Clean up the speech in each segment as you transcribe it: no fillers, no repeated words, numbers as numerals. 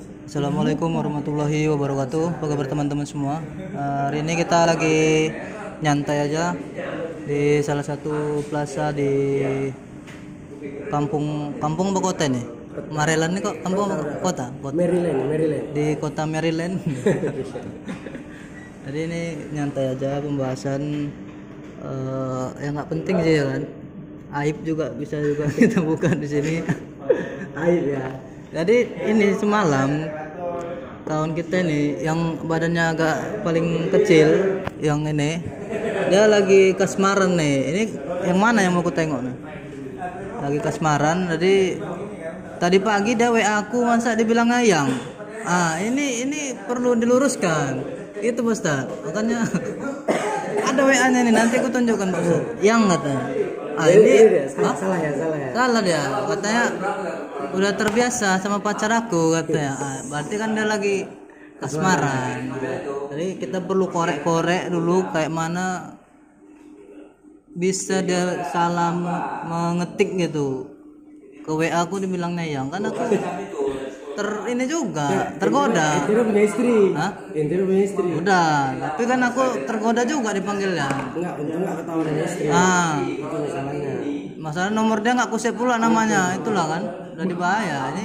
Assalamualaikum warahmatullahi wabarakatuh. Apa kabar teman-teman semua? Hari ini kita lagi nyantai aja di salah satu plaza di kampung apa kota nih? Maryland nih kok kampung apa kota? Maryland. Di kota Maryland. Jadi ini nyantai aja pembahasan yang nggak penting sih ya kan. Aib juga bisa juga kita buka di sini. Aib ya. Jadi ini semalam kawan kita nih yang badannya agak paling kecil, yang ini dia lagi kasmaran nih. Ini yang mana yang mau ku tengok nih? Lagi kasmaran. Jadi tadi pagi dia WA aku, masa dibilang ngayang. Ini perlu diluruskan. Itu Pak Ustaz. Makanya ada WA-nya nih, nanti aku tunjukkan Pak Ustaz. Yang katanya. Ini Salah ya. salah dia, katanya udah terbiasa sama pacar aku katanya. Berarti kan dia lagi kasmaran. Jadi kita perlu korek-korek dulu kayak mana bisa dia salah mengetik gitu ke WA aku, dibilangnya yang kan aku ini juga tergoda. Intinya punya istri. Hah? Intinya punya istri. Udah, tapi kan aku tergoda juga dipanggilnya. Enggak ketahuan dengan istri. Itu masalahnya. Masalah nomor dia nggak kusep pula namanya, itulah kan udah bahaya. Ini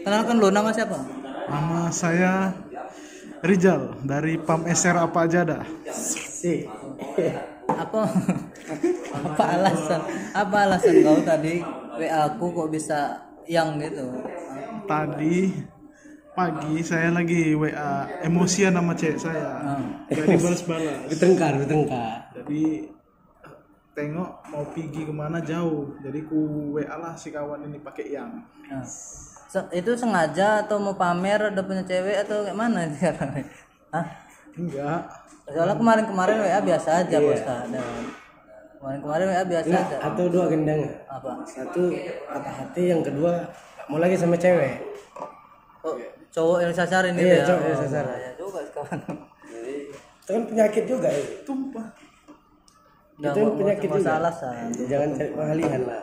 kenalkan lo, nama siapa? Nama saya Rizal dari PAM SR apa aja dah. Si. Apa apa alasan kau tadi WA aku kok bisa yang gitu? Tadi pagi saya lagi WA emosian sama cewek saya. Gak dibalas-balas. Bertengkar. Jadi tengok mau pergi kemana jauh. Jadi ku WA lah si kawan ini pakai yang. Itu sengaja atau mau pamer udah punya cewek atau kayak mana sekarang? Hah? Enggak. Soalnya kemarin WA biasa aja Bos. Kemarin WA biasa aja. Atau dua gendang. Apa? Satu patah hati, yang kedua mau lagi sama cewek. Oh, cowok yang sasarin itu Iya, ya. cowok yang sasaran. Ya juga kawan. Itu kan penyakit juga ya. Tumpah. Itu kan penyakit juga. Salah san. Jangan cari pengalihan lah.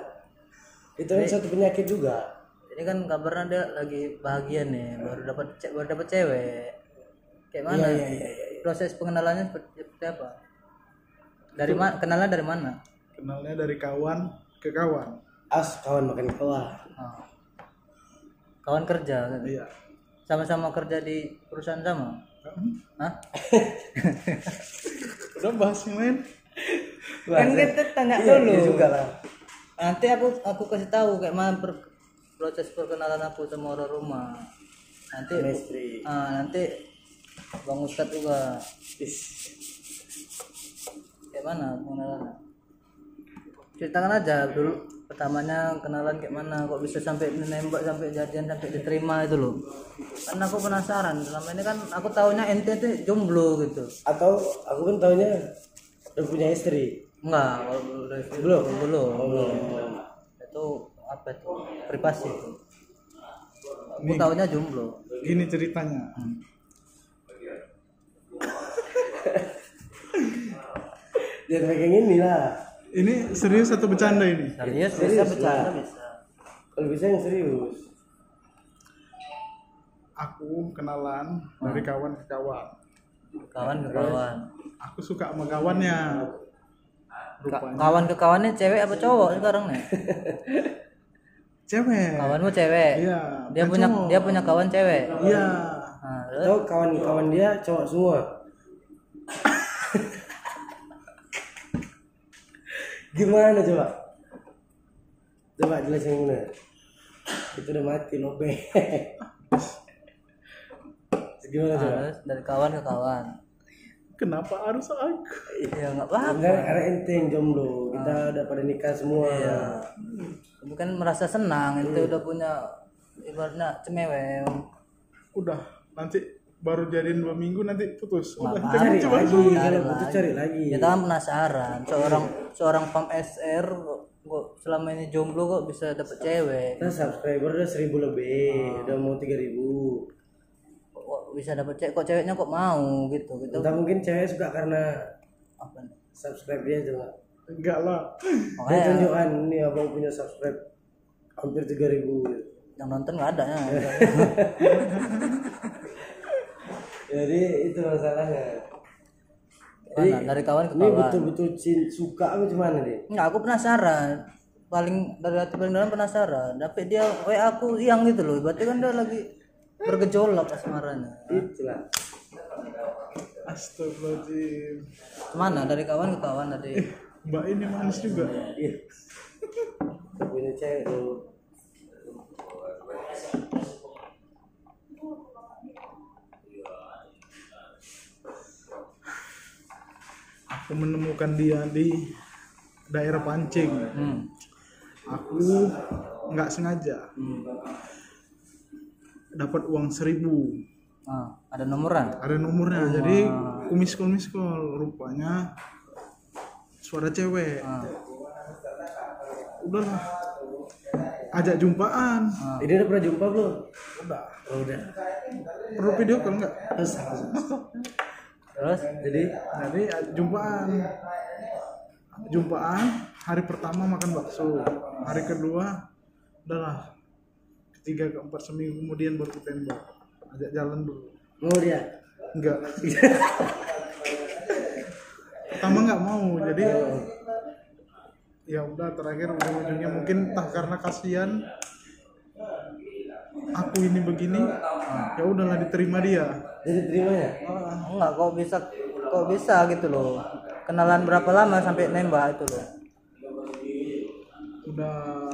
Itu kan suatu penyakit juga. Ini kan kabarnya dia lagi bahagia nih, baru dapat cewek. Kayak mana? Iya. Proses pengenalannya seperti apa? Dari mana? Kenalnya dari mana? Kenalnya dari kawan ke kawan. Kawan makan kawan. Oh. Kawan kerja kan? Iya. Sama-sama kerja di perusahaan sama? Hah? Udah bahas yang lain. Kan kita tanya Iya, dulu. iya juga lah. Nanti aku kasih tahu kayak mana proses perkenalan aku sama orang rumah. Nanti Istri. nanti Bang Ustadz juga kayak mana pengenalan? Ceritakan aja dulu pertamanya kenalan kayak mana, kok bisa sampai menembak, sampai jadian, sampai diterima itu loh. Karena aku penasaran, selama ini kan aku taunya ente tuh jomblo gitu. Atau aku kan taunya udah punya istri. Enggak, kalau belum. Itu apa itu? Privasi itu. Aku taunya jomblo. Gini ceritanya. Jangan kayak gini lah. Ini serius atau bercanda ini? Serius Serius bisa bercanda lah. bisa. Kalau bisa yang serius. Aku kenalan dari kawan ke kawan. Kawan ke kawan. Aku suka sama kawannya. Rupanya Kawan ke kawannya cewek apa cowok sekarang nih? cewek. Kawanmu cewek. Iya. Dia bukan cowok. dia punya kawan cewek. Iya. Nah, terus? Atau kawan-kawan dia cowok semua. Gimana coba? Coba jelasin yang benar. Itu udah mati lobe. Gimana coba? Terus dari kawan ke kawan. Kenapa harus aku? Ya enggak apa-apa. Karena ente yang jomblo, kita udah pada nikah semua. Iya. Bukan merasa senang, itu udah punya ibaratnya cemewek. Udah, nanti baru jadiin 2 minggu nanti putus. Udah, Cari coba lagi, kalau butuh cari lagi. Kita kan penasaran, seorang PAM SR kok selama ini jomblo kok bisa dapet cewek. Kita subscriber udah 1000 lebih, udah mau 3000. Kok bisa dapet cewek, kok ceweknya kok mau gitu. Entah mungkin cewek suka karena Apa nih? subscribe dia juga. enggak lah. Dia Makanya tunjukkan ini abang punya subscribe hampir 3000. yang nonton nggak ada ya. Jadi itu masalahnya. Mana? Dari kawan ke Ini kawan. betul-betul suka apa gimana nih? Enggak, aku penasaran. Paling dari hati paling dalam penasaran. Tapi dia WA aku yang gitu loh. Berarti kan dia lagi bergejolak asmaranya. Itulah. Astagfirullahaladzim. Mana? Dari kawan ke kawan tadi. Mbak ini manis juga. Iya. Punya cewek tuh. Aku menemukan dia di daerah Pancing. Aku nggak sengaja dapat uang 1.000. Ada nomoran. Ada nomornya, jadi kumis call rupanya suara cewek. Udahlah, ajak jumpaan. Ini udah pernah jumpa belum? Udah. Oh, udah. Perlu video call nggak? Terus Jadi jumpaan hari pertama makan bakso, hari kedua udahlah, ketiga keempat seminggu kemudian baru ketembak, ajak jalan dulu. Mau dia? Enggak. Pertama nggak mau, jadi ya udah, terakhir ujung-ujungnya mungkin entah karena kasihan aku ini begini, ya udahlah diterima dia. Jadi terimanya? enggak, kok bisa gitu loh. Kenalan berapa lama sampai nembak itu loh? Udah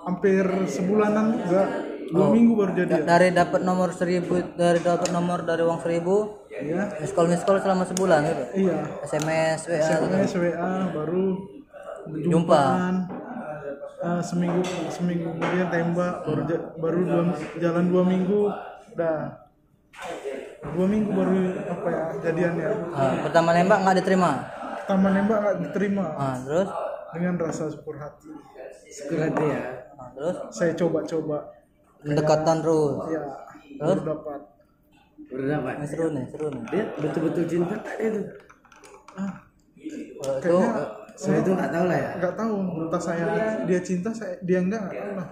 hampir sebulanan, enggak, 2 minggu baru jadi. Dari dapat nomor 1.000, dari uang 1.000, Iya. miss call selama sebulan gitu. Iya. SMS, WA gitu. SMS, WA, baru jumpaan. Seminggu kemudian tembak, baru jalan 2 minggu, udah 2 minggu baru apa ya jadiannya. Pertama nembak nggak diterima. Pertama nembak nggak diterima. Terus Dengan rasa syukur hati, Sekurati ya. terus saya coba pendekatan terus. ya, Terus? baru dapat. Udah dapat. Ini seru nih. Dia betul-betul cinta tak dia tuh. Kalau itu Kayaknya Saya itu nggak tahu lah ya. nggak tahu, entah dia cinta, dia enggak tahu lah.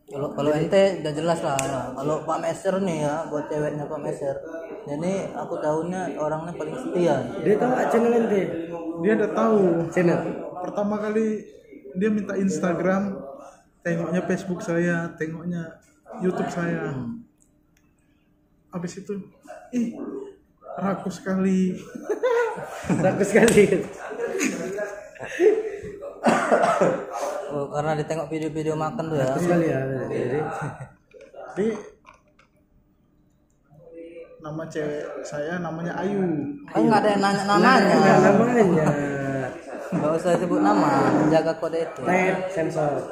kalau ente udah jelas lah. Kalau Pak Meser nih ya, buat ceweknya Pak Meser. Jadi aku tahunya orangnya paling setia. Dia tahu nggak channel ente? Dia udah tahu. Channel. Pertama kali dia minta Instagram, tengoknya Facebook saya, tengoknya YouTube saya. Habis itu, rakus sekali. Bagus sekali. Karena ditengok video-video makan tuh ya. Bagus sekali ya. Jadi Jadi nama cewek saya namanya Ayu. Nggak ada yang nanya namanya. namanya. Nggak usah sebut nama, menjaga kode itu. Red sensor.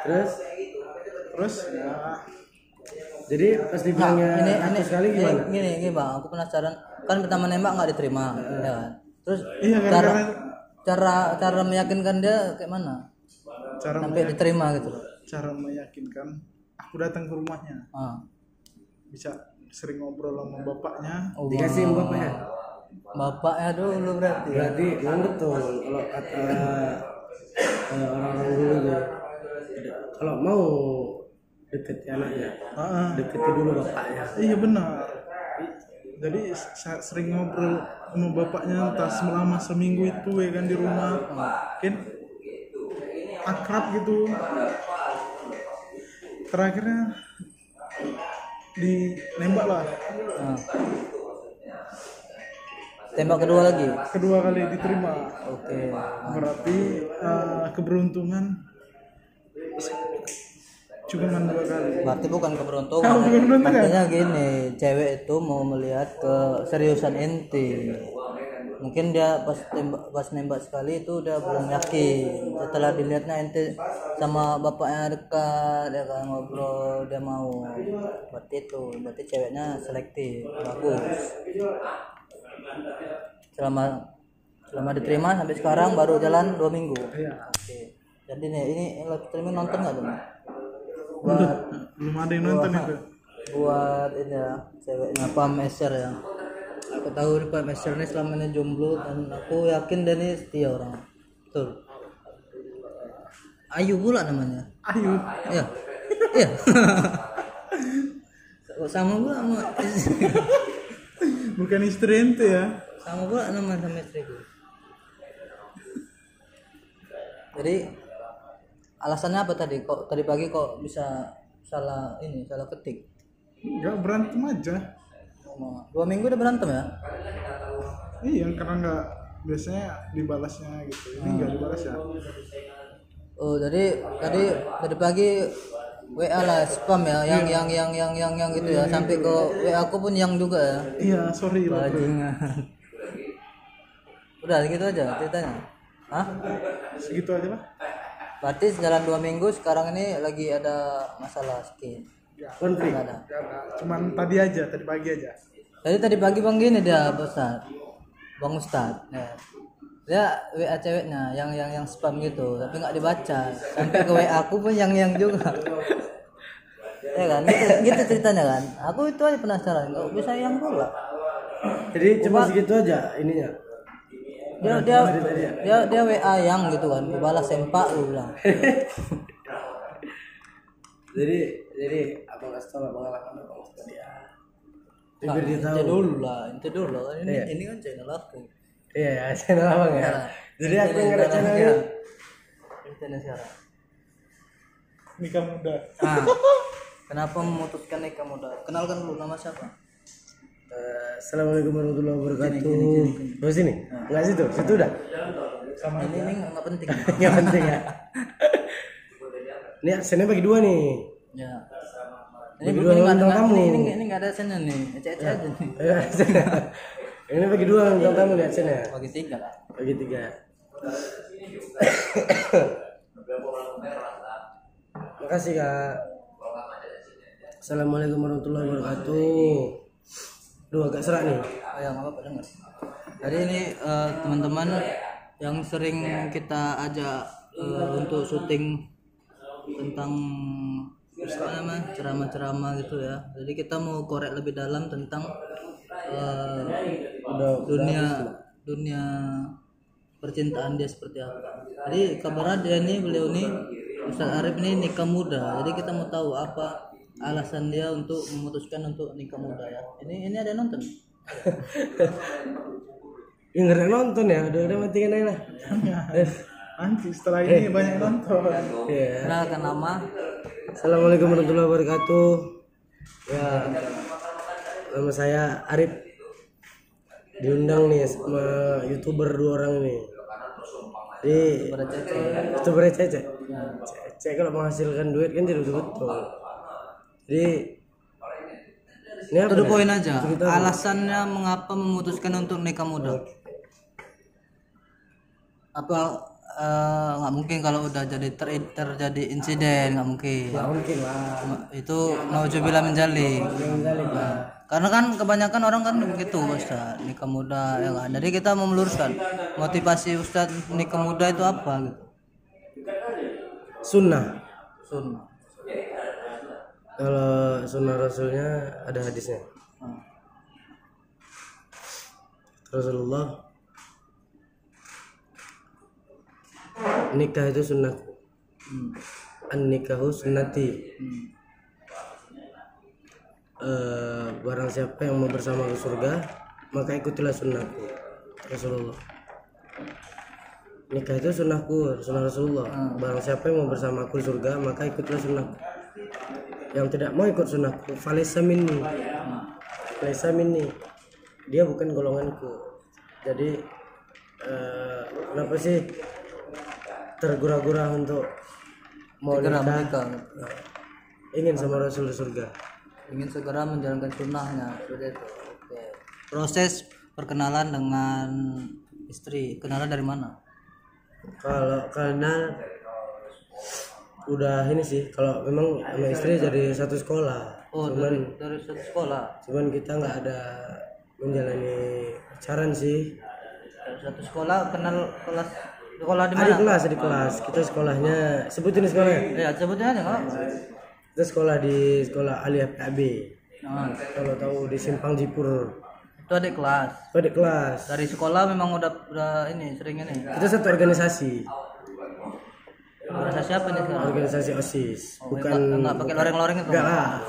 Terus ya, Jadi pas dibilangnya ini sekali gimana? gini bang, aku penasaran. Kan pertama nembak nggak diterima, ya kan? Terus iya, cara meyakinkan dia kayak mana? Sampai diterima gitu loh. cara meyakinkan, aku datang ke rumahnya, bisa sering ngobrol sama bapaknya. Dikasih bapaknya. Bapaknya dulu berarti. Berarti memang betul kalau kata orang-orang dulu tuh, kalau mau deketi anaknya, deketi dulu bapaknya. Iya benar. Jadi saya sering ngobrol sama bapaknya entah selama seminggu itu ya kan di rumah, mungkin akrab gitu. Terakhirnya nembak lah. Tembak kedua lagi. Kedua kali diterima. Oke. Berarti keberuntungan cuma 2 kali. Berarti bukan keberuntungan. Artinya gini, cewek itu mau melihat keseriusan ente. Mungkin dia pas nembak sekali itu udah belum yakin. Setelah dilihatnya ente sama bapaknya dekat, ya kan ngobrol, dia mau. Berarti ceweknya selektif, bagus. Selama diterima sampai sekarang baru jalan 2 minggu. Iya. Oke. Jadi nih ini live streaming nonton nggak dong? Belum ada yang nonton itu. Buat ini ya, ceweknya Pak Meser ya. Aku tahu Pak Meser ini selama ini jomblo dan aku yakin dia ini setia orang. Betul. Ayu pula namanya. Ayu. Iya. Iya. sama pula sama Bukan istri ente ya. sama pula nama sama istriku. Jadi alasannya apa tadi? Kok tadi pagi kok bisa salah ketik? Enggak, berantem aja. 2 minggu udah berantem ya? Iya, karena enggak biasanya dibalasnya gitu. Ini enggak dibalas ya. Oh, jadi tadi pagi WA lah spam ya, yang gitu ya, sampai ke WA aku pun yang juga ya. Iya, sorry lah. Bajingan. Udah gitu aja ceritanya. Hah? Segitu aja lah. Berarti jalan 2 minggu sekarang ini lagi ada masalah sedikit. Konflik. Nggak ada. Cuman tadi pagi aja. Jadi tadi pagi bang gini dia Bang Ustad. Ya. Dia WA ceweknya yang spam gitu, tapi nggak dibaca. Sampai ke WA aku pun yang juga. Ya kan, gitu ceritanya kan. Aku itu aja penasaran, kok bisa yang pula. Jadi cuma segitu aja ininya. Dia WA yang gitu kan, aku balas sempak lu bilang. jadi abang kasih tau pengalaman abang tadi ya. Biar dia tahu. Ente dulu lah. Ini kan channel aku. Iya ya, channel abang ya. Jadi aku yang ada channel ini. Channel siapa? Nikah muda. Kenapa memutuskan nikah muda? Kenalkan dulu nama siapa? Assalamualaikum warahmatullahi wabarakatuh. Oh sini? Enggak situ udah. Sama Ini nggak penting. Enggak penting ya. Ini sennya bagi 2 nih. Ya. Bagi 2 bintang tamu. Ini nggak ada channel nih. Ece aja nih. Ini bagi 2 bintang tamu lihat sennya. Bagi 3 lah. Bagi 3. Makasih Kak. Assalamualaikum warahmatullahi wabarakatuh. Duh agak serak nih. Oh ya nggak apa-apa dengar. Jadi ini teman-teman yang sering kita ajak untuk syuting tentang apa namanya ceramah-ceramah gitu ya. Jadi kita mau korek lebih dalam tentang dunia percintaan dia seperti apa. Jadi kabarnya beliau nih Ustaz Arif ini nikah muda. Jadi kita mau tahu apa alasan dia untuk memutuskan untuk nikah muda ya. Ini ada yang nonton. Yang nggak ada nonton ya, udah matikan aja lah. Nanti setelah ini banyak nonton. Iya. Kenalkan nama. Assalamualaikum warahmatullahi wabarakatuh. Ya, nama saya Arif. Diundang nih sama YouTuber 2 orang ini. Di YouTuber Cece. Cece kalau menghasilkan duit kan tidak betul. Jadi ini apa? To the point aja. Alasannya mengapa memutuskan untuk nikah muda? Apa nggak mungkin kalau udah jadi terjadi insiden, nggak mungkin. Nggak mungkin lah. Itu nauzubillah min dzalik. Karena kan kebanyakan orang kan begitu Ustaz, nikah muda ya kan. Jadi kita mau meluruskan motivasi Ustaz nikah muda itu apa gitu. Sunnah. Kalau sunnah Rasulnya ada hadisnya. Rasulullah nikah itu sunnahku. An-nikahu sunnati. Barang siapa yang mau bersama ke surga, maka ikutilah sunnahku. Rasulullah. Nikah itu sunnahku, sunnah Rasulullah. Barang siapa yang mau bersama aku di surga, maka ikutilah sunnahku. Yang tidak mau ikut sunnahku, falaysa minni. Falaysa minni. Dia bukan golonganku. Jadi kenapa sih tergura-gura untuk mau nikah? Ingin sama Rasul di surga. Ingin segera menjalankan sunnahnya seperti itu. Oke. Proses perkenalan dengan istri, kenalan dari mana? Kalau kenal udah ini sih, kalau memang sama istri jadi satu sekolah. Oh, dari satu sekolah. Cuman kita nggak ada menjalani pacaran sih. Dari satu sekolah kenal sekolah di mana? Di kelas. Kita sekolahnya sebutin sekolahnya. Ya, sebutnya aja nggak? Kita sekolah di sekolah Aliyah PAB. Nah, Kalau tahu di Simpang Jipur. itu adik kelas. Itu di kelas. Dari sekolah memang udah ini sering ini. Kita satu organisasi. Organisasi apa nih sekarang? Organisasi OSIS. Bukan enggak pakai loreng-loreng itu. Enggak lah.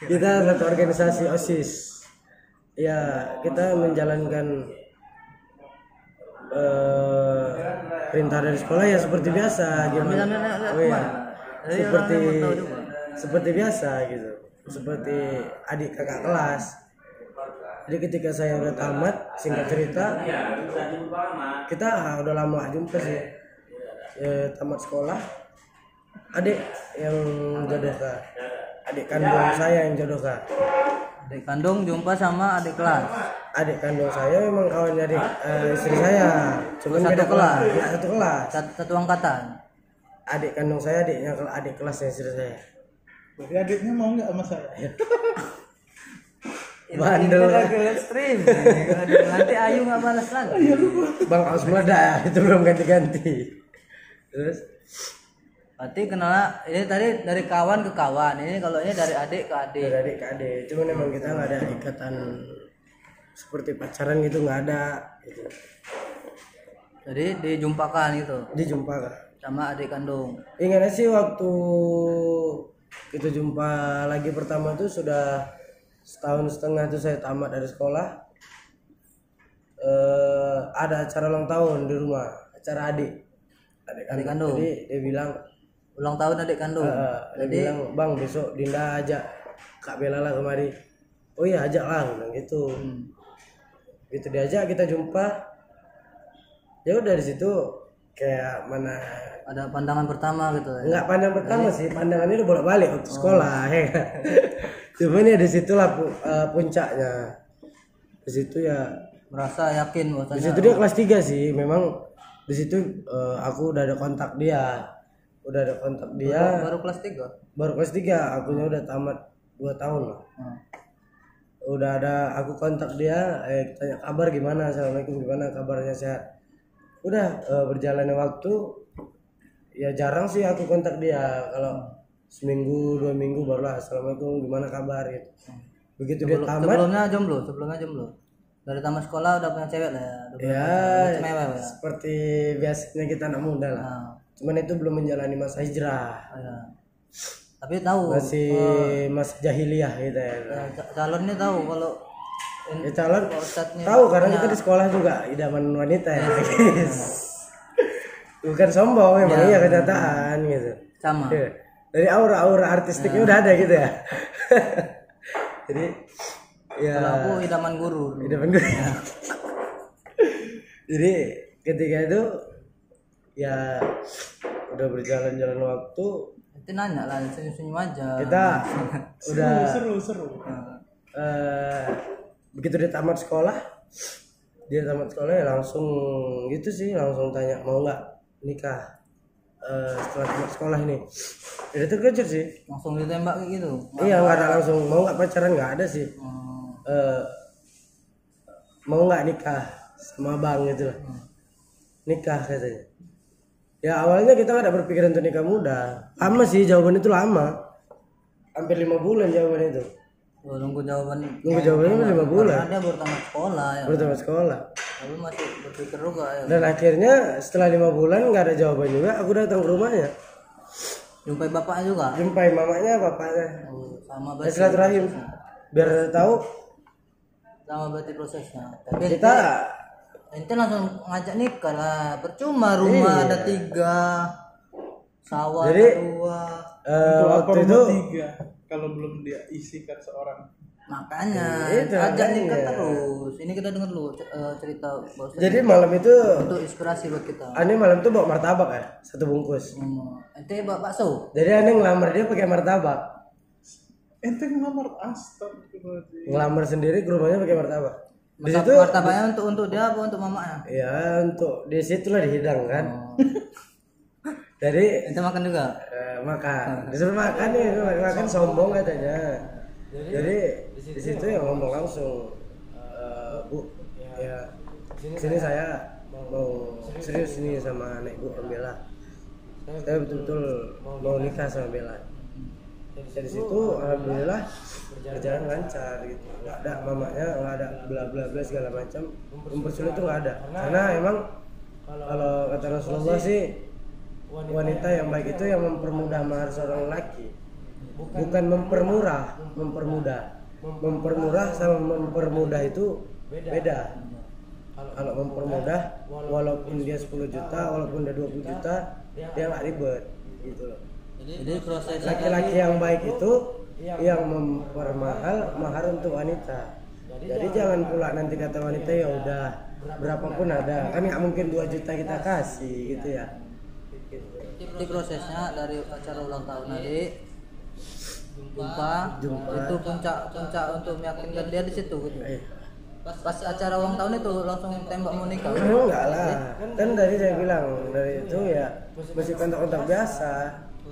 Kita satu organisasi OSIS. Ya, kita menjalankan perintah dari sekolah ya seperti biasa gimana. Oh ya. Seperti biasa gitu. Seperti adik kakak kelas. Jadi ketika saya udah tamat, singkat cerita, kita udah lama gak jumpa sih. Tamat sekolah, adik yang jodoh kak, adik kandung saya yang jodoh kak. Adik kandung jumpa sama adik kelas. Adik kandung saya memang kawannya adik istri saya, cuman Satu beda kelas? Ya, satu kelas. Satu angkatan. Adik kandung saya adiknya adik kelasnya istri saya. Berarti adiknya mau nggak sama saya? Bandel. Ini lagi live stream. Nanti Ayu nggak balas lagi. Bang harus meledak itu belum ganti-ganti. Terus Berarti kenal ini tadi dari kawan ke kawan. Ini kalau ini dari adik ke adik. dari adik ke adik, cuman memang kita nggak ada ikatan seperti pacaran gitu, nggak ada gitu. Jadi dijumpakan gitu Dijumpa kak. sama adik kandung. Ingatnya sih waktu kita jumpa lagi pertama tuh sudah setahun setengah tuh saya tamat dari sekolah. Ada acara ulang tahun di rumah, acara adik kandung. Jadi dia bilang Ulang tahun adik kandung. dia bilang bang besok Dinda ajak Kak Bella lah kemari. Oh iya ajak lah bilang gitu. Gitu diajak kita jumpa. Ya udah di situ kayak mana Ada pandangan pertama gitu ya. nggak pandang pertama sih, pandangannya udah bolak-balik waktu sekolah ya kan? Cuman ya di situlah puncaknya. Di situ ya Merasa yakin di bahwasanya situ dia kelas 3 sih, memang di situ aku udah ada kontak dia. baru kelas 3. Baru kelas 3, akunya udah tamat 2 tahun lah. Udah ada aku kontak dia, tanya kabar gimana, assalamualaikum gimana kabarnya, sehat. Udah berjalannya waktu ya jarang sih aku kontak dia, kalau seminggu 2 minggu barulah assalamualaikum gimana kabar gitu. Begitu dia tamat Sebelumnya jomblo. Dari tamat sekolah udah punya cewek lah ya. Udah punya ya pacar, cewek ya. seperti biasanya kita anak muda lah. Nah, Cuman itu belum menjalani masa hijrah, ya. Tapi tahu masih masa jahiliyah gitu ya. calonnya tahu kalau Ya calon Ustadznya tahu karena kita di sekolah juga idaman wanita ya guys. Bukan sombong memang iya kenyataan gitu. sama. Iya. Dari aura artistiknya udah ada gitu ya. Jadi ya Kalau aku idaman guru. idaman gue. Jadi ketika itu ya udah berjalan waktu, Nanti nanya lah, senyum-senyum aja. kita udah Seru. begitu dia tamat sekolah ya langsung gitu sih, langsung tanya mau nggak nikah setelah tamat sekolah ini. Dia terkejut sih. Langsung ditembak kayak gitu. Iya nggak ada langsung mau nggak pacaran, nggak ada sih. Mau nggak nikah sama bang gitu lah. Nikah katanya. Ya awalnya kita nggak ada berpikiran untuk nikah muda. Lama sih jawaban itu lama. Hampir 5 bulan jawaban itu. Nunggu jawaban. Nunggu jawabannya 5 bulan. Karena dia baru tamat sekolah ya. Baru tamat sekolah. Tapi masih berpikir juga ya. Dan akhirnya setelah 5 bulan nggak ada jawaban juga, aku datang ke rumahnya. Jumpai bapaknya juga. Jumpai mamanya, bapaknya. Sama Ya, berarti. silaturahim. Biar tahu Sama berarti prosesnya. Tapi kita ente langsung ngajak nikah lah. Percuma rumah ada 3, sawah Jadi, ada 2. Untuk apa waktu itu rumah 3 kalau belum dia isikan seorang? Makanya Itu ajak makanya. nikah terus. Ini kita dengar dulu cerita bos. jadi malam itu Untuk inspirasi buat kita. Aneh malam itu bawa martabak ya, 1 bungkus. Ente bawa bakso. Jadi Aneh ngelamar dia pakai martabak. Ente ngelamar astagfirullahaladzim. Ngelamar sendiri ke rumahnya pakai martabak. Di situ Martabaknya untuk dia apa untuk mamanya? ya untuk di situlah dihidang kan. Jadi Ente makan juga. makan. Disuruh makan nih, makan sombong katanya. Jadi di situ ya ngomong langsung, Bu, ya sini saya mau serius nih sama anak Bu Bella. Saya betul-betul mau nikah sama Bella. Dari situ alhamdulillah berjalan lancar gitu. Nggak ada mamanya, nggak ada bla bla bla segala macam. Mempersulit itu nggak ada. Karena emang kalau kata Rasulullah sih wanita yang baik itu yang mempermudah mahar seorang laki. bukan mempermurah sama mempermudah itu beda. Kalau mempermudah, walaupun dia 10 juta, walaupun dia 20 juta, dia nggak ribet gitu loh. Jadi proses Laki-laki yang baik itu yang mempermahal mahar untuk wanita. Jadi jangan pula nanti kata wanita ya udah berapapun ada, kan nggak mungkin 2 juta kita kasih gitu ya. Jadi prosesnya dari acara ulang tahun tadi jumpa. Itu puncak untuk meyakinkan dia di situ gitu. Pas acara ulang tahun itu langsung tembak mau nikah. Enggak lah, kan tadi saya bilang dari itu ya masih kontak-kontak biasa.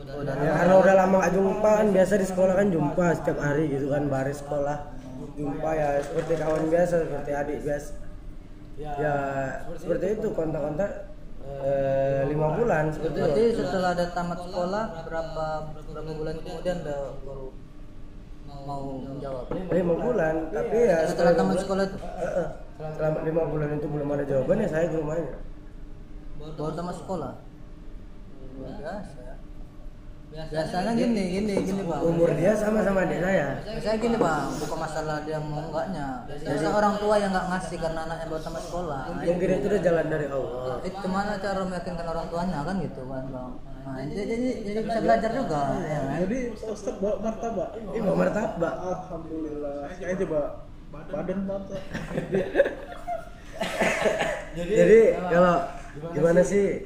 Ya, karena udah lama gak jumpa kan, biasa di sekolah kan jumpa setiap hari gitu kan, baris sekolah jumpa ya seperti kawan biasa, seperti adik biasa. Ya seperti itu kontak-kontak 5 bulan seperti itu. Berarti setelah ada tamat sekolah berapa bulan kemudian udah baru mau menjawab? 5 bulan, tapi ya Setelah tamat sekolah itu selama 5 bulan itu belum ada jawaban ya saya ke rumahnya. baru tamat sekolah. Luar biasa. Biasanya gini Bang. Umur dia sama adik saya. Biasanya gini Bang, bukan masalah dia mau enggaknya. Biasa orang tua yang enggak ngasih karena anaknya baru tamat sekolah. Mungkin itu udah jalan dari Allah. Itu mana cara meyakinkan orang tuanya kan gitu kan Bang. Nah, jadi bisa belajar juga ya kan? Jadi Ustaz bawa martabak. Bawa martabak. Alhamdulillah. Kayak aja bawa badan mata. Jadi kalau gimana sih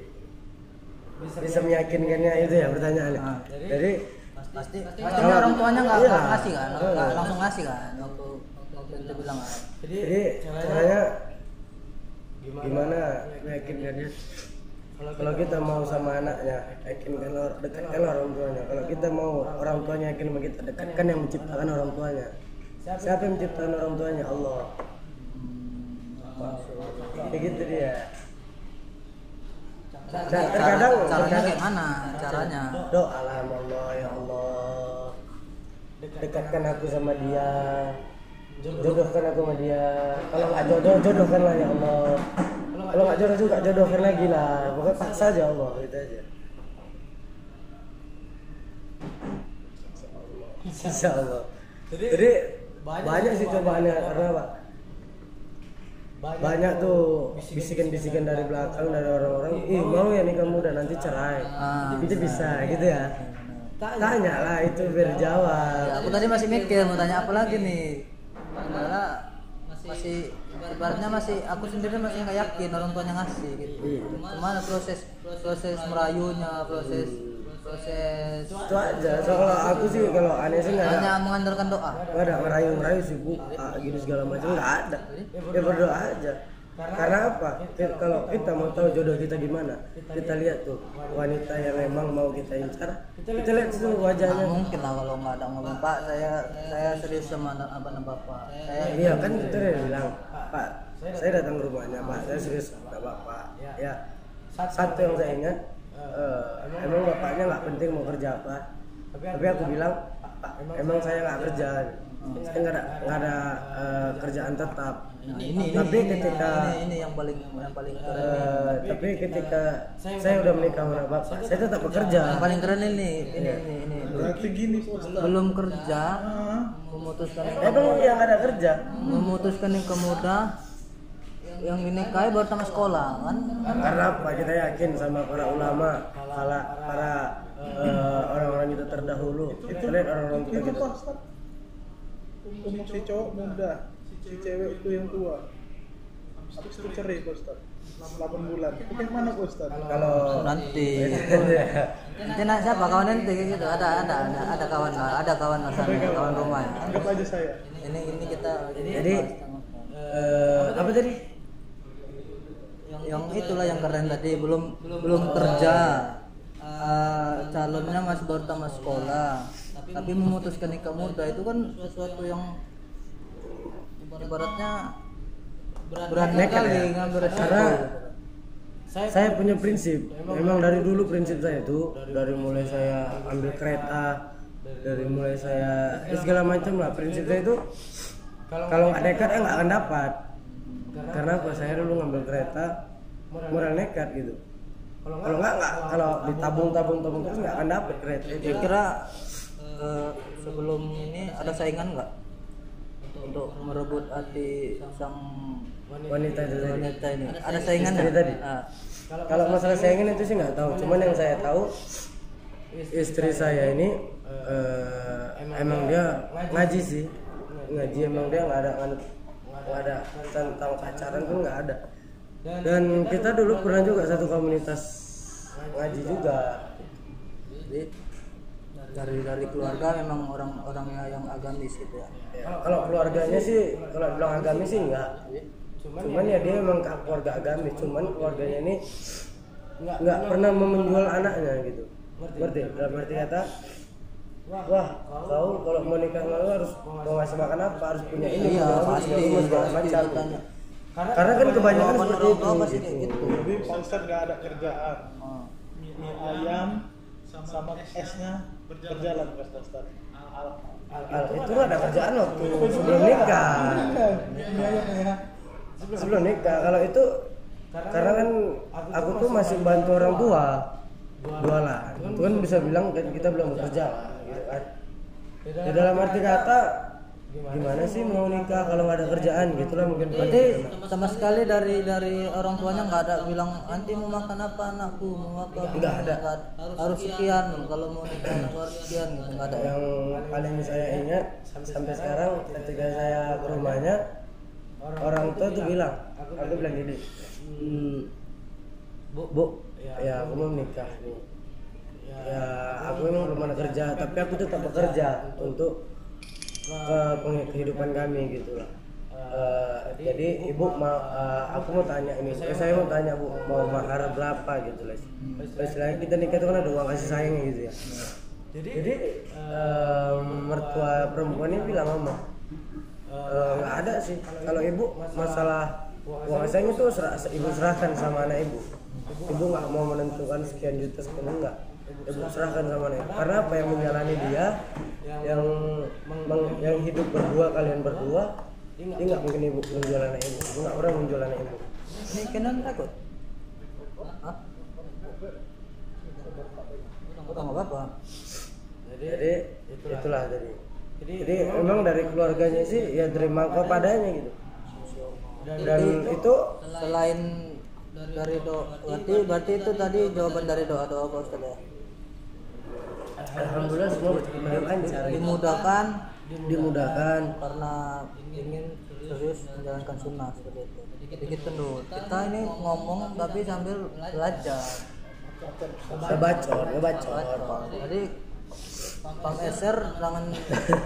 bisa meyakinkannya itu ya pertanyaannya. Jadi Pasti orang tuanya enggak ngasih kan? Enggak langsung ngasih kan waktu itu bilang kan. jadi caranya gimana meyakinkannya? Kalau kita mau sama anaknya, yakinkan dekatkan orang tuanya. Kalau kita mau orang tuanya yakin sama kita, dekatkan yang menciptakan orang tuanya. Siapa yang menciptakan orang tuanya? Allah. Kayak gitu dia. Terkadang Caranya kayak mana? Caranya? doa lah sama Allah, ya Allah, dekatkan aku sama dia, jodohkan aku sama dia. Kalau nggak jodoh, jodohkanlah ya Allah. Kalau nggak jodoh juga jodohkan lagi lah. Pokoknya paksa aja Allah, gitu aja. Insya Allah. Jadi banyak sih cobaannya, karena Pak, banyak tuh bisikan-bisikan dari belakang dari orang-orang, mau ya nikah muda nanti cerai, itu bisa gitu ya. Tanya lah itu biar jawab. Ya, aku tadi masih mikir mau tanya apa lagi nih. Karena masih ibaratnya aku sendiri masih nggak yakin orang tuanya ngasih gitu. Gimana proses merayunya, proses Itu aja. So kalau aku sih, kalau aneh sih nggak ada. hanya mengandalkan doa. Nggak ada ngerayu sih bu, gini segala macam nggak ada. Ya berdoa aja. Karena apa? Kalau kita mau tahu jodoh kita gimana, kita lihat tuh wanita yang memang mau kita incar, kita lihat tuh wajahnya. Nah, mungkin lah kalau nggak ada ngomong Pak, saya serius sama abang dan bapak. Iya kan kita udah bilang, Pak, saya datang ke rumahnya Pak, saya serius sama bapak. Ya, satu yang saya ingat, emang bapaknya nggak penting mau kerja apa, tapi aku bilang, Pak, emang saya nggak kerja, saya nggak ada kerjaan tetap. Nah, ini yang paling keren. Tapi ketika saya udah menikah sama bapak, saya tetap bekerja. Yang paling keren ini. Berarti gini Ustaz. Belum kerja, memutuskan Emang yang ada kerja? nikah muda, yang dinikahi baru tamat sekolah kan? Karena apa? Kita yakin sama para ulama, para orang-orang kita terdahulu. Kita lihat orang-orang kita Itu gitu. Pak Ustaz. Umur si cowok muda, si cewek itu yang tua. Habis itu cerai Pak Ustaz. 8 bulan. Itu kayak mana Pak Ustaz? Kalau Nanti siapa kawan nanti kayak gitu? Ada kawan sana, kawan rumah ya. Anggap aja saya. Ini kita jadi apa tadi? yang itulah yang keren tadi, belum kerja, calonnya masih baru tamat sekolah, tapi memutuskan nikah muda itu kan sesuatu yang ibaratnya berani kali ngambil resiko. Karena saya punya prinsip, memang dari dulu prinsip saya itu, dari mulai saya ambil kereta, dari mulai saya segala macam lah, prinsip saya itu kalau nggak nekat nggak akan dapat. Karena apa? Saya dulu ngambil kereta modal nekat gitu. Kalau nggak kalau ditabung terus nggak akan dapat kereta itu. Kira sebelum ini ada saingan nggak untuk merebut hati sang wanita itu tadi. wanita ini? Ada saingan Istri nggak? tadi. Ah, Kalau masalah saingan itu sih nggak tahu. Cuman yang saya tahu istri saya ini emang dia ngaji sih. Ngaji emang dia nggak ada tentang pacaran pun nggak ada. Dan kita dulu pernah juga satu komunitas ngaji juga. jadi dari keluarga memang orang yang agamis gitu ya. Kalau keluarganya sih, kalau bilang agamis sih enggak. Cuman ya dia memang keluarga agamis. Cuman keluarganya ini nggak pernah menjual anaknya gitu. Ngerti? Dalam arti kata, wah kau kalau mau nikah sama lu harus mau ngasih makan apa, harus punya ini, Iya, punya pasti, ini, segala pasti macam. ditanya. Karena kan kebanyakan Orang seperti tua pasti itu. kayak gitu. Tapi Pak Ustadz nggak ada kerjaan. Ah. Mie ayam sama esnya berjalan Pak Ustadz. Itu nggak ada kerjaan waktu sebelum nikah. Mie ayam ya. Sebelum nikah, kalau itu karena kan aku tuh masih bantu orang tua jualan. Itu kan bisa bilang kan kita belum bekerja lah, gitu kan. Ya dalam arti kata gimana sih mau nikah kalau nggak ada kerjaan gitulah mungkin. Berarti sama sekali dari orang tuanya nggak ada bilang nanti mau makan apa anakku, mau apa? Nggak ada. Harus sekian kalau mau nikah harus sekian gitu, nggak ada. Yang paling saya ingat sampai sekarang ketika saya ke rumahnya, orang tua tuh bilang, aku bilang gini, bu, ya aku mau nikah nih. Ya aku memang belum ada kerja, tapi aku tetap bekerja untuk kehidupan kami gitu lah. Jadi ibu mau, aku mau tanya ini, saya mau tanya bu, mau mahar berapa gitu lah. Istilahnya kita nikah itu kan ada uang kasih sayang gitu ya. Jadi mertua perempuan ini bilang mama, nggak ada sih. Kalau ibu masalah uang kasih sayang itu ibu serahkan sama anak ibu. Ibu nggak mau menentukan sekian juta sekian enggak. Ibu serahkan sama anak ibu. Karena apa yang menjalani dia, yang hidup berdua, kalian berdua, dia nggak mungkin ibu menjual anak ibu. Ibu nggak pernah menjual anak ibu. Ini kenan takut? Hah? Udah nggak apa-apa. Jadi itulah tadi. Jadi memang dari keluarganya sih ya terima kepadanya gitu. Dan itu Selain dari doa, berarti itu tadi jawaban dari doa Pak Ustaz ya. alhamdulillah semua berjalan lancar. Dimudahkan. Karena ingin serius menjalankan sunnah seperti itu. Dikit kendor. Kita ini ngomong tapi sambil belajar. Ngebacot. Jadi Pak Eser jangan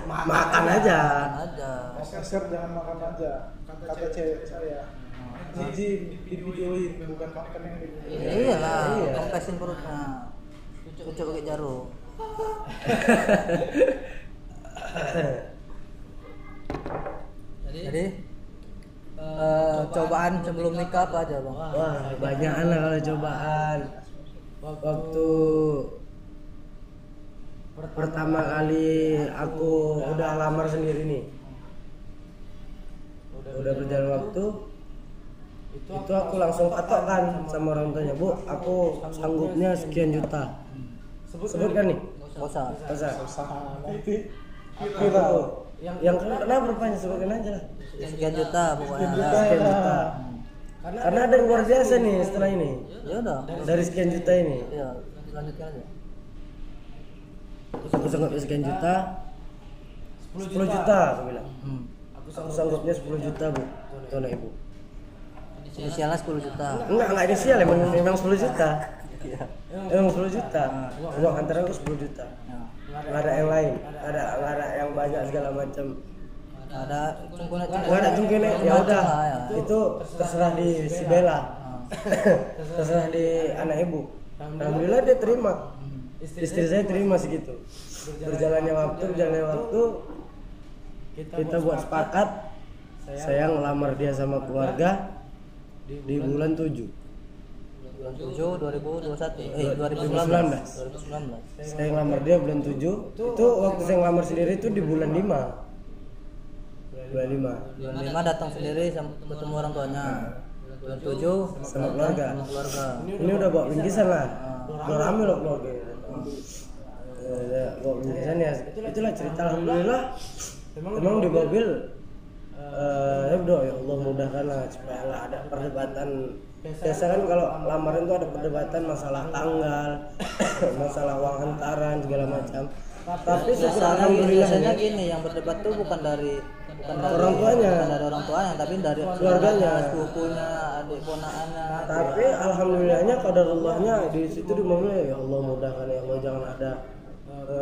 Makan aja. Eser jangan makan aja. Kata cewek saya. Jijik di videoin bukan makan yang di Iyalah, kompresin perutnya. Cucuk pakai jarum. Jadi cobaan sebelum nikah apa aja bang? Wah, banyakan lah kalau cobaan. Waktu pertama kali aku udah lamar sendiri nih, udah berjalan waktu, itu aku langsung patokan sama orang tuanya, bu, aku sanggupnya sekian juta. Sebutkan nih, Gak usah. nanti Aku yang kenapa rupanya sebutkan aja lah. Sekian juta pokoknya. Sekian juta. Karena ada yang luar biasa nih setelah ini. Ya udah. Dari sekian juta ini, Ya, lanjutkan aja. aku sanggupnya sekian juta, 10 juta aku bilang. Aku sanggupnya 10 juta bu, itu anak ibu. Inisialnya 10 juta. Enggak inisial, memang 10 juta. Emang 10 juta. Uang antara aku 10 juta. Nggak ada yang lain, nggak ada yang banyak segala macam. Ada cungkunet. Nggak ada cungkene, ya udah. Itu terserah di si Bella. Terserah di anak ibu. Alhamdulillah dia terima. Istri saya terima segitu. Berjalannya waktu, kita buat sepakat. Saya ngelamar dia sama keluarga di bulan 7. Bulan 7 2021. 2019. Saya ngelamar dia bulan 7. Itu waktu saya ngelamar sendiri itu di bulan 5. Bulan 5 Bulan 5 datang sendiri ketemu orang tuanya. Bulan 7 sama keluarga. sama keluarga. Ini udah bawa bingkisan lah. Udah rame loh keluarga. bawa bingkisan ya itulah cerita. Alhamdulillah memang di mobil ya berdoa ya Allah mudahkanlah supaya nggak ada perdebatan. Biasa kan kalau lamaran itu ada perdebatan masalah tanggal masalah uang hantaran segala macam, tapi biasanya gini, yang berdebat tuh bukan dari orang tuanya, tapi dari keluarganya, sepupunya, adik ponakannya. Tapi alhamdulillahnya qadarullahnya di situ di mobil ya Allah mudahkan ya Allah jangan ada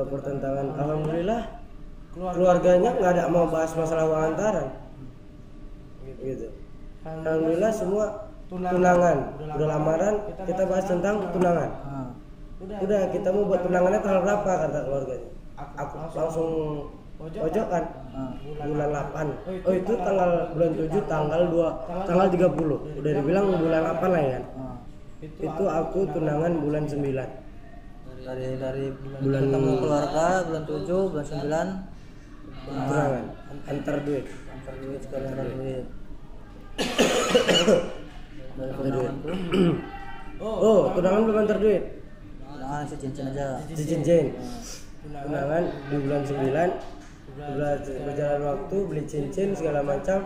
pertentangan. Alhamdulillah keluarganya nggak ada mau bahas masalah uang hantaran gitu. Alhamdulillah semua tunangan, udah lamaran kita bahas tentang tunangan. Udah kita mau buat tunangannya tanggal berapa kata keluarganya. Aku langsung pojokan bulan 8. Oh itu tanggal bulan 7 tanggal 2 tanggal 30. Udah dibilang bulan 8 lah ya kan. Itu aku tunangan bulan 9. Dari bulan ketemu keluarga bulan 7, bulan 9 tunangan antar duit sekali antar duit. Oh tunangan belum antar duit. Tunangan si cincin aja. Cincin. Tunangan di bulan 9. Berjalan waktu beli cincin segala macam.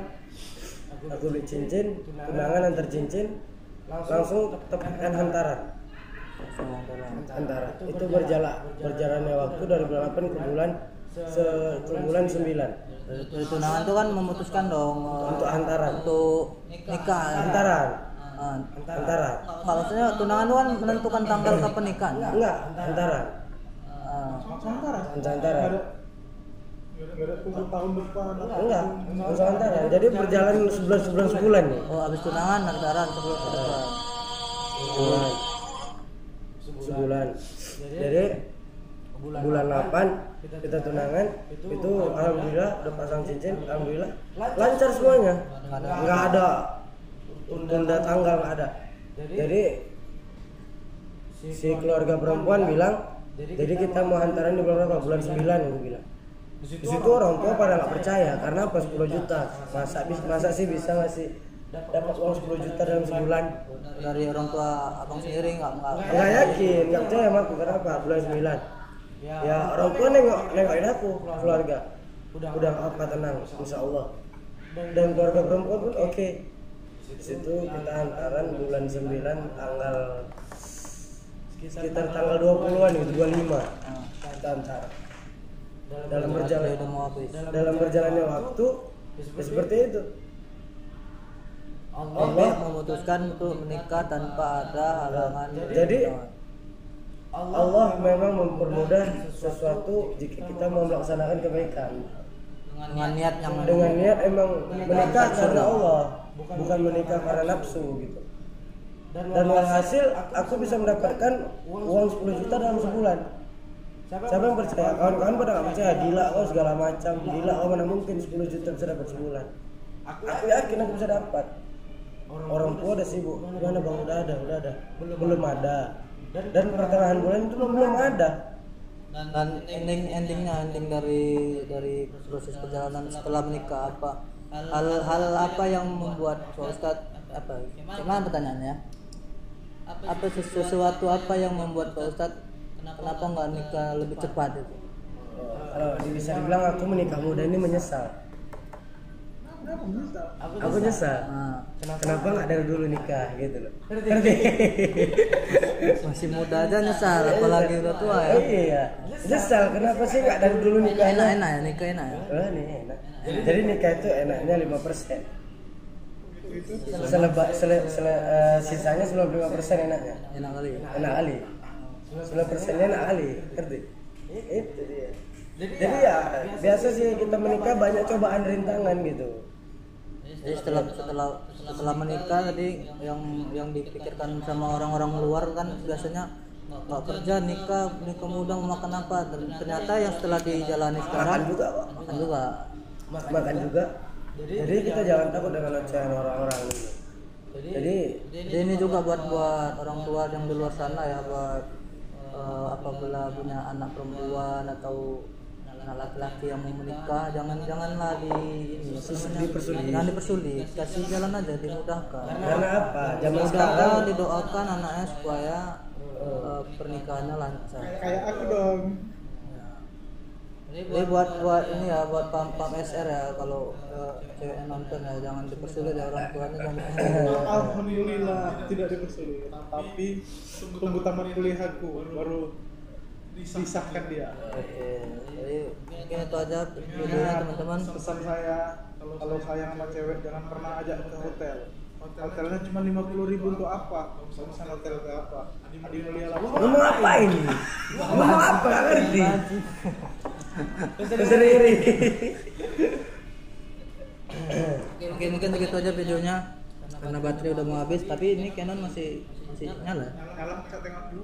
Aku beli cincin, tunangan antar cincin, langsung tepukan hantaran. Antara itu berjalannya waktu dari bulan 8 ke bulan 9. Dari tunangan itu kan memutuskan dong Untuk hantaran. untuk nikah. Hantaran. Maksudnya tunangan itu kan menentukan tanggal kapan nikah. Enggak, hantaran. Hantaran. Nggak ada tunggu tahun depan. Enggak, langsung hantaran. Jadi berjalan sebulan nih. Oh, habis tunangan hantaran sebelum ke depan. Sebulan. Jadi bulan 8 kita tunangan itu alhamdulillah udah pasang cincin, alhamdulillah lancar semuanya. Enggak ada tunda tanggal, enggak ada. Jadi si keluarga perempuan bilang, jadi kita mau hantaran di bulan berapa? Bulan 9 aku bilang. Di situ orang tua pada nggak percaya karena apa 10 juta. Masa sih bisa ngasih dapat uang 10 juta dalam sebulan? Dari orang tua abang sendiri nggak Yakin, nggak percaya sama aku. Kenapa? Bulan 9. Ya orang tua nengokin aku, keluarga. Udah apa tenang, insya Allah. Dan keluarga perempuan pun oke. Di situ kita hantaran bulan 9 tanggal sekitar tanggal 20-an itu 25 kita hantaran. Dalam berjalannya waktu ya seperti itu. Allah memutuskan untuk menikah tanpa ada halangan. Jadi Allah memang mempermudah sesuatu jika kita mau melaksanakan kebaikan Dengan niat emang menikah karena Allah, bukan menikah karena nafsu gitu. Dan walhasil aku bisa mendapatkan uang 10 juta dalam sebulan. Siapa yang percaya? Kawan-kawan pada nggak percaya, gila kau segala macam, gila kau mana mungkin 10 juta bisa dapat sebulan. Aku yakin aku bisa dapat. Orang tua udah sibuk, gimana bang? Udah ada, belum ada. Dan pertengahan bulan itu belum ada. Dan ending dari proses perjalanan setelah menikah apa? Hal apa yang membuat Ustadz apa? Gimana pertanyaannya? Apa sesuatu apa yang membuat Pak Ustadz kenapa nggak nikah lebih cepat itu? Kalau bisa dibilang aku menikah muda ini menyesal. Aku nyesal. Kenapa nggak dari dulu nikah gitu loh? Masih muda aja nyesal, apalagi udah tua ya. Iya, nyesal. Kenapa sih nggak dari dulu nikah? Enak ya nikah enak ya. Oh, nih enak. Jadi nikah itu enaknya 5%. Sisanya 95% enaknya. Enak kali. Enak kali. 10%-nya enak kali, ngerti? Itu dia. Jadi ya biasa sih kita menikah banyak cobaan rintangan gitu. Jadi setelah menikah tadi yang dipikirkan sama orang-orang luar kan biasanya nggak kerja nikah muda mau makan apa, ternyata yang setelah dijalani sekarang makan juga. Jadi kita jangan takut dengan ocehan orang-orang gitu. Jadi ini juga buat orang tua yang di luar sana ya, buat apabila punya anak perempuan atau anak laki-laki yang mau menikah, janganlah dipersulit, kasih jalan aja, dimudahkan. Karena apa? Zaman sekarang didoakan anaknya supaya pernikahannya lancar. Kayak aku dong. Jadi buat ini ya, buat pam SR ya, kalau cewek yang nonton ya jangan dipersulit ya, orang tuanya jangan dipersulit. Alhamdulillah tidak dipersulit, tapi tunggu tamat kuliahku baru disahkan dia. Oke, jadi mungkin itu aja videonya teman-teman. Pesan saya, kalau sayang sama cewek jangan pernah ajak ke hotel. Hotelnya cuma 50.000 untuk apa? Pesan hotel ke apa? Adi mulia lah. Ngomong apa ini? Ngomong apa? Gak ngerti. Sendiri. Oke, mungkin begitu aja videonya karena baterai udah mau habis, tapi ini Canon masih nyala. Nyala, saya tengok dulu.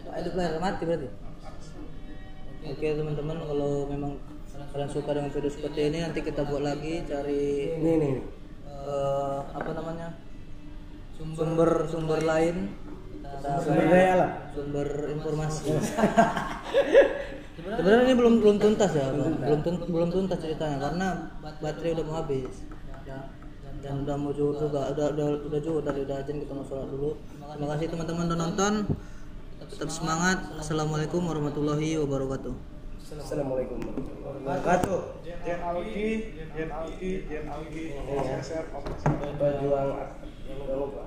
Hidup layar mati berarti. Oke teman-teman, kalau memang kalian suka dengan video seperti ini, nanti kita buat lagi cari Nih. apa namanya, sumber lain, Sumber daya lah. sumber informasi. Sebenarnya ini belum tuntas ya, Bang. Belum tuntas ceritanya karena baterai udah mau habis. Dan udah mau zuhur juga, udah zuhur tadi, udah azan, kita mau sholat dulu. Terima kasih teman-teman udah nonton. Tetap semangat. Assalamualaikum warahmatullahi wabarakatuh. Assalamualaikum warahmatullahi wabarakatuh. Jen Alki, SSR, Berjuang. Jangan lupa.